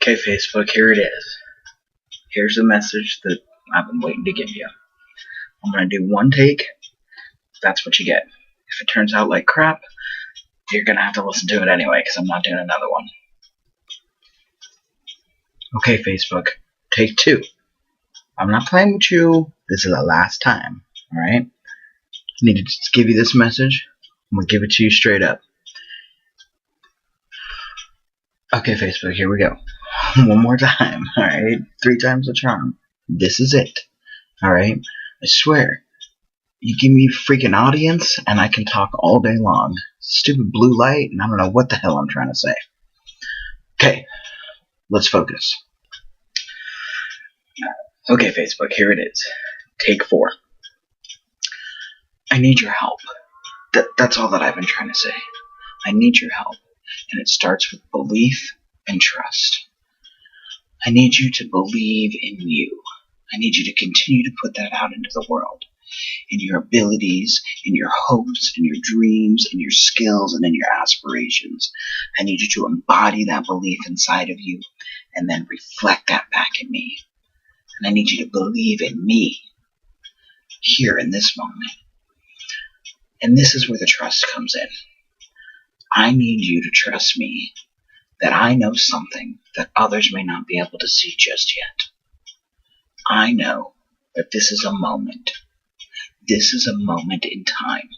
Okay, Facebook, here it is. Here's the message that I've been waiting to give you. I'm going to do one take. That's what you get. If it turns out like crap, you're going to have to listen to it anyway because I'm not doing another one. Okay, Facebook, take two. I'm not playing with you. This is the last time, alright? I need to just give you this message. I'm going to give it to you straight up. Okay, Facebook, here we go. One more time, alright? 3 times the charm. This is it, alright? I swear. You give me a freaking audience, and I can talk all day long. Stupid blue light, and I don't know what the hell I'm trying to say. Okay, let's focus. Okay, Facebook, here it is. Take 4. I need your help. That's all that I've been trying to say. I need your help, and it starts with belief and trust. I need you to believe in you. I need you to continue to put that out into the world. In your abilities, in your hopes, in your dreams, in your skills, and in your aspirations. I need you to embody that belief inside of you and then reflect that back at me. And I need you to believe in me here in this moment. And this is where the trust comes in. I need you to trust me that I know something that others may not be able to see just yet. I know that this is a moment. This is a moment in time.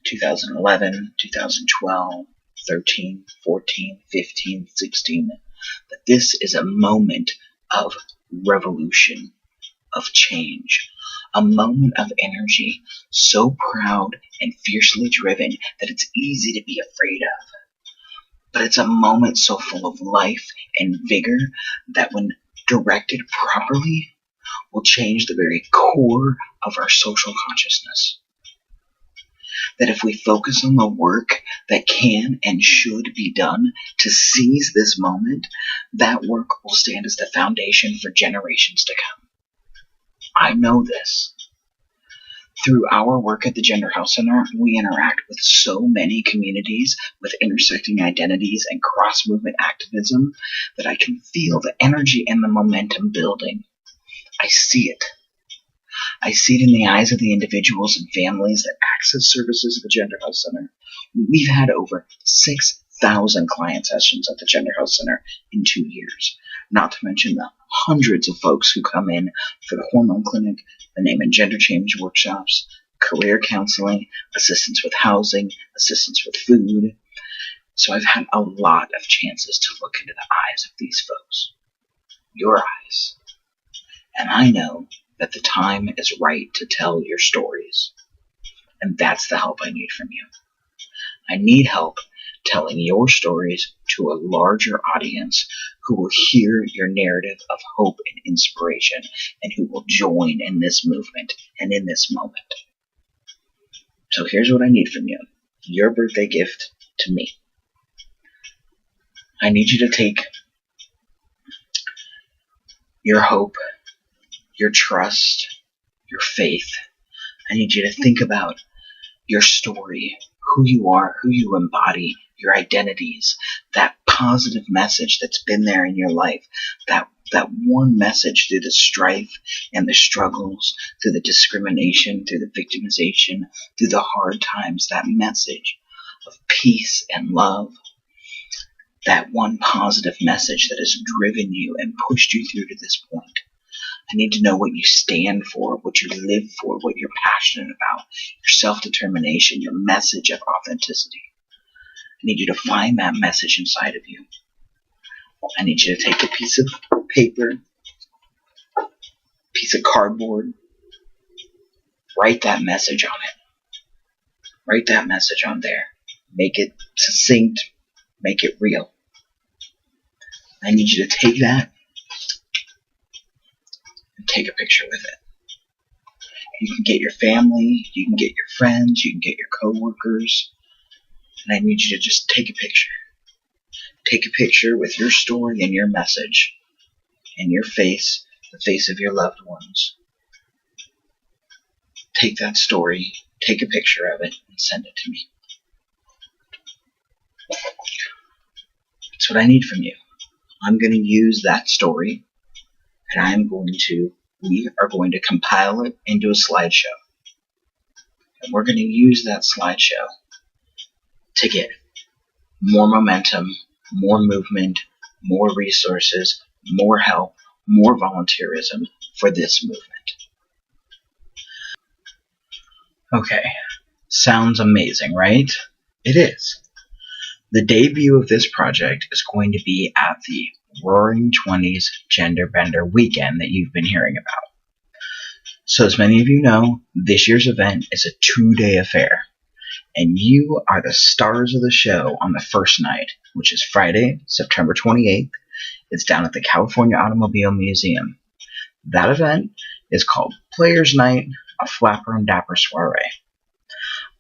2011, 2012, 13, 14, 15, 16. That this is a moment of revolution, of change. A moment of energy so proud and fiercely driven that it's easy to be afraid of. But it's a moment so full of life and vigor that when directed properly, will change the very core of our social consciousness. That if we focus on the work that can and should be done to seize this moment, that work will stand as the foundation for generations to come. I know this. Through our work at the Gender Health Center, we interact with so many communities with intersecting identities and cross-movement activism that I can feel the energy and the momentum building. I see it. I see it in the eyes of the individuals and families that access services at the Gender Health Center. We've had over 6,000 client sessions at the Gender Health Center in 2 years, not to mention the hundreds of folks who come in for the hormone clinic, the name and gender change workshops, career counseling, assistance with housing, assistance with food. So I've had a lot of chances to look into the eyes of these folks, your eyes. And I know that the time is right to tell your stories. And that's the help I need from you. I need help telling your stories to a larger audience who will hear your narrative of hope and inspiration and who will join in this movement and in this moment. So here's what I need from you. Your birthday gift to me. I need you to take your hope, your trust, your faith. I need you to think about your story, who you are, who you embody, your identities, that positive message that's been there in your life, that one message through the strife and the struggles, through the discrimination, through the victimization, through the hard times, that message of peace and love, that one positive message that has driven you and pushed you through to this point. I need to know what you stand for, what you live for, what you're passionate about, your self-determination, your message of authenticity. I need you to find that message inside of you. I need you to take a piece of paper, piece of cardboard, write that message on it. Write that message on there. Make it succinct. Make it real. I need you to take that and take a picture with it. You can get your family, you can get your friends, you can get your coworkers, and I need you to just take a picture. Take a picture with your story and your message, and your face, the face of your loved ones. Take that story, take a picture of it, and send it to me. That's what I need from you. I'm going to use that story, and we are going to compile it into a slideshow. And we're going to use that slideshow to get more momentum, more movement, more resources, more help, more volunteerism for this movement. Okay, sounds amazing, right? It is. The debut of this project is going to be at the Roaring Twenties Gender Bender weekend that you've been hearing about. So as many of you know, this year's event is a 2-day affair, and you are the stars of the show on the first night, which is Friday, September 28th. It's down at the California Automobile Museum. That event is called Players Night, a Flapper and Dapper Soiree.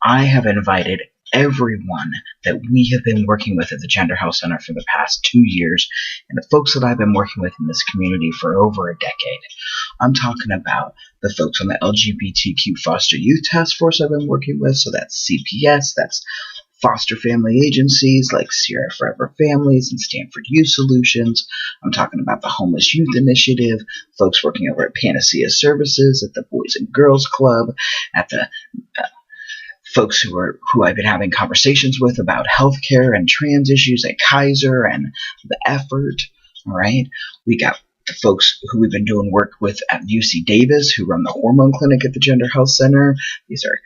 I have invited everyone that we have been working with at the Gender Health Center for the past 2 years, and the folks that I've been working with in this community for over a decade. I'm talking about the folks on the LGBTQ Foster Youth Task Force I've been working with, so that's CPS, that's foster family agencies like Sierra Forever Families and Stanford Youth Solutions. I'm talking about the Homeless Youth Initiative, folks working over at Panacea Services, at the Boys and Girls Club, at the folks who I've been having conversations with about healthcare and trans issues at Kaiser and the effort. All right, we got the folks who we've been doing work with at UC Davis, who run the hormone clinic at the Gender Health Center. These are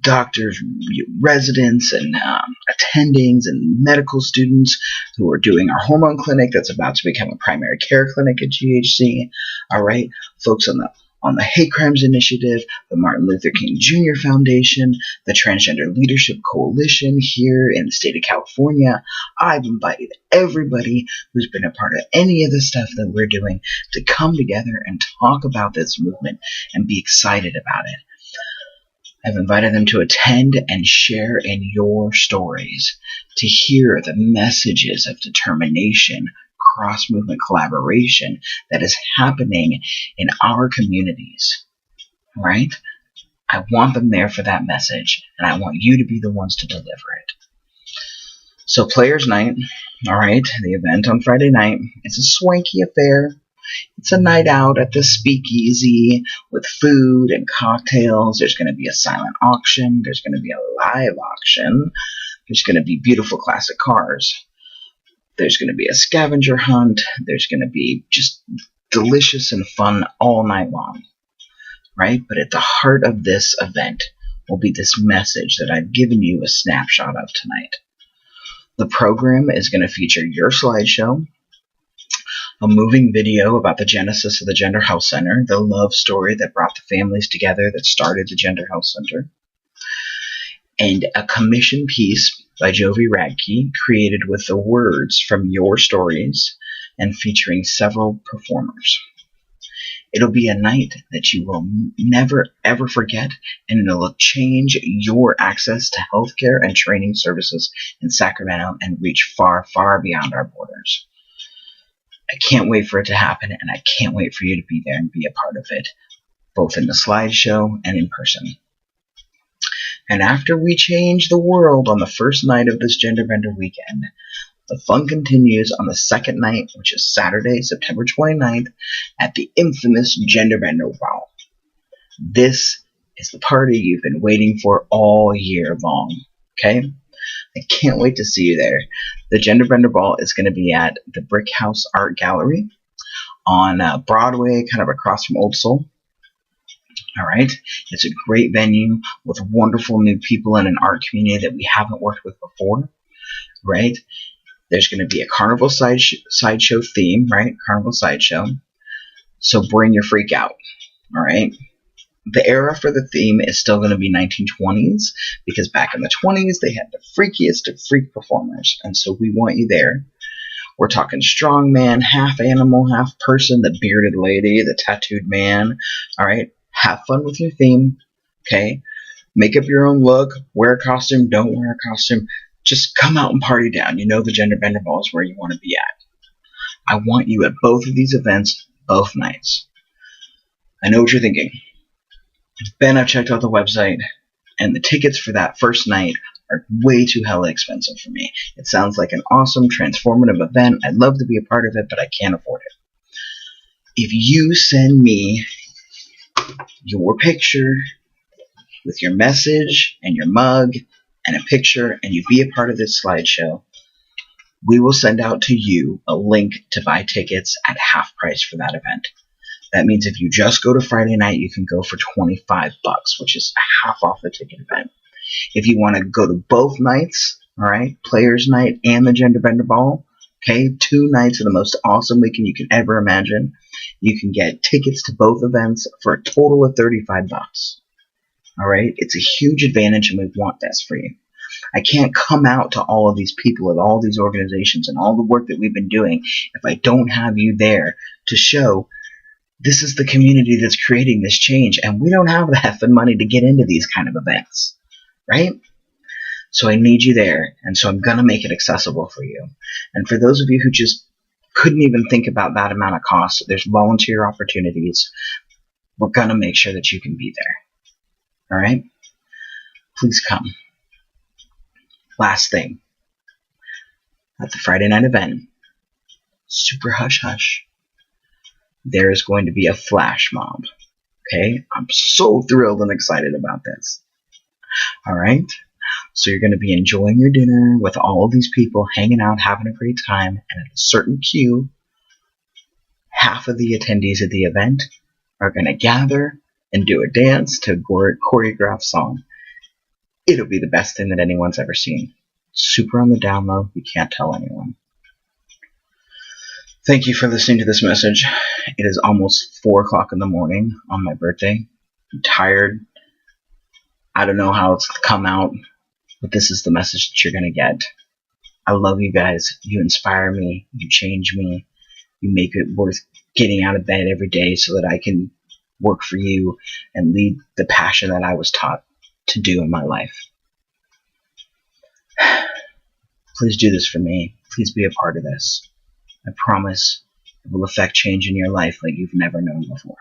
doctors, residents, and attendings and medical students who are doing our hormone clinic that's about to become a primary care clinic at GHC. All right, folks on the Hate Crimes Initiative, the Martin Luther King Jr. Foundation, the Transgender Leadership Coalition here in the state of California. I've invited everybody who's been a part of any of the stuff that we're doing to come together and talk about this movement and be excited about it. I've invited them to attend and share in your stories, to hear the messages of determination, cross-movement collaboration that is happening in our communities, right? I want them there for that message, and I want you to be the ones to deliver it. So Players Night, all right, the event on Friday night, it's a swanky affair. It's a night out at the speakeasy with food and cocktails. There's going to be a silent auction. There's going to be a live auction. There's going to be beautiful classic cars. There's going to be a scavenger hunt. There's going to be just delicious and fun all night long, right? But at the heart of this event will be this message that I've given you a snapshot of tonight. The program is going to feature your slideshow, a moving video about the genesis of the Gender Health Center, the love story that brought the families together that started the Gender Health Center, and a commission piece by Jovi Radke created with the words from your stories and featuring several performers. It'll be a night that you will never ever forget, and it'll change your access to healthcare and training services in Sacramento and reach far, far beyond our borders. I can't wait for it to happen, and I can't wait for you to be there and be a part of it, both in the slideshow and in person. And after we change the world on the first night of this Gender Bender weekend, the fun continues on the second night, which is Saturday, September 29th, at the infamous Gender Bender Ball. This is the party you've been waiting for all year long, okay? I can't wait to see you there. The Gender Bender Ball is going to be at the Brick House Art Gallery on Broadway, kind of across from Old Soul. All right. It's a great venue with wonderful new people in an art community that we haven't worked with before, right? There's going to be a carnival sideshow theme, right? Carnival sideshow. So bring your freak out, all right? The era for the theme is still going to be 1920s, because back in the 20s, they had the freakiest of freak performers, and so we want you there. We're talking strong man, half animal, half person, the bearded lady, the tattooed man, all right? Have fun with your theme, okay? Make up your own look, wear a costume, don't wear a costume. Just come out and party down. You know the Gender Bender Ball is where you want to be at. I want you at both of these events, both nights. I know what you're thinking. Ben, I've checked out the website, and the tickets for that first night are way too hella expensive for me. It sounds like an awesome, transformative event. I'd love to be a part of it, but I can't afford it. If you send me your picture with your message and your mug and a picture, and you be a part of this slideshow, we will send out to you a link to buy tickets at half price for that event. That means if you just go to Friday night, you can go for $25, which is half off the ticket event. If you want to go to both nights, all right, Players Night and the Gender Bender Ball, okay, 2 nights of the most awesome weekend you can ever imagine, you can get tickets to both events for a total of $35. All right, it's a huge advantage, and we want this for you. I can't come out to all of these people at all these organizations and all the work that we've been doing if I don't have you there to show this is the community that's creating this change, and we don't have the effing money to get into these kind of events, right? So I need you there, and so I'm going to make it accessible for you. And for those of you who just couldn't even think about that amount of cost, there's volunteer opportunities. We're going to make sure that you can be there. All right? Please come. Last thing. At the Friday night event, super hush-hush, there is going to be a flash mob. Okay? I'm so thrilled and excited about this. All right? So you're going to be enjoying your dinner with all of these people, hanging out, having a great time, and at a certain cue, half of the attendees at the event are going to gather and do a dance to a choreographed song. It'll be the best thing that anyone's ever seen. Super on the down low. You can't tell anyone. Thank you for listening to this message. It is almost 4 o'clock in the morning on my birthday. I'm tired. I don't know how it's come out, but this is the message that you're going to get. I love you guys. You inspire me. You change me. You make it worth getting out of bed every day so that I can work for you and lead the passion that I was taught to do in my life. Please do this for me. Please be a part of this. I promise it will affect change in your life like you've never known before.